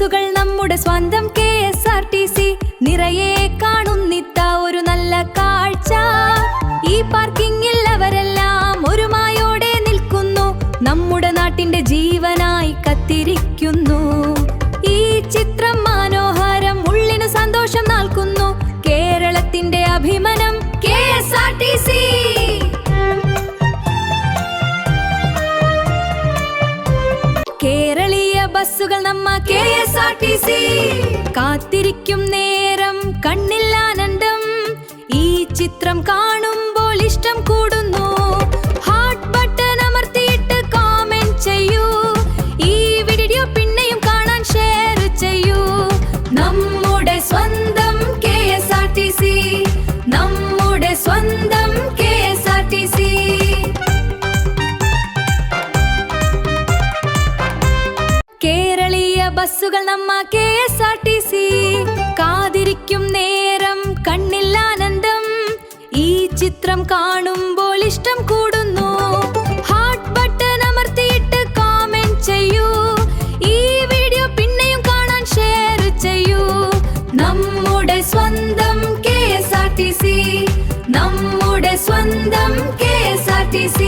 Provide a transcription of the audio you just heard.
ബസ്സുകൾ നമ്മുടെ സ്വന്തം KSRTC നിറയെ കാണുന്നിത്ത ഒരു നല്ല കാഴ്ച. ഈ പാർക്കിങ്ങിൽ അവരെല്ലാം ഒരുമായോടെ നിൽക്കുന്നു, നമ്മുടെ നാട്ടിന്റെ ജീവനായി കത്തിരിക്കുന്നു. ഈ ചിത്രം മനോഹരം, ഉള്ളിന് സന്തോഷം നൽകുന്നു. കേരളത്തിന്റെ അഭിമാനം KSRTC. കേരളീയ ബസ്സുകൾ നമ്മ KSRTC കാത്തിരിക്കും നേരം കണ്ണിൽ ആനന്ദം. ഈ ചിത്രം കാണുമ്പോൾ ഇഷ്ടം കൂടുന്നു. ഹാർട്ട് ബട്ടൺ അമർത്തിയിട്ട് കമന്റ് ചെയ്യൂ. ഈ വീഡിയോ പിന്നെയും കാണാൻ ഷെയർ ചെയ്യൂ. നമ്മുടെ സ്വന്തം KSRTC, നമ്മുടെ സ്വന്തം KSRTC. കേരളീയ ബസ്സുകൾ നമ്മ KSRTC കാതിരിക്കും നേരം കണ്ണിൽ ആനന്ദം. ഈ ചിത്രം കാണുമ്പോൾ ഇഷ്ടം കൂടുന്നു. ഹാർട്ട് ബട്ടൺ അമർത്തിയിട്ട് കമന്റ് ചെയ്യൂ. ഈ വീഡിയോ പിന്നെയും കാണാൻ ഷെയർ ചെയ്യൂ. നമ്മുടെ സ്വന്തം KSRTC, നമ്മുടെ സ്വന്തം KSRTC.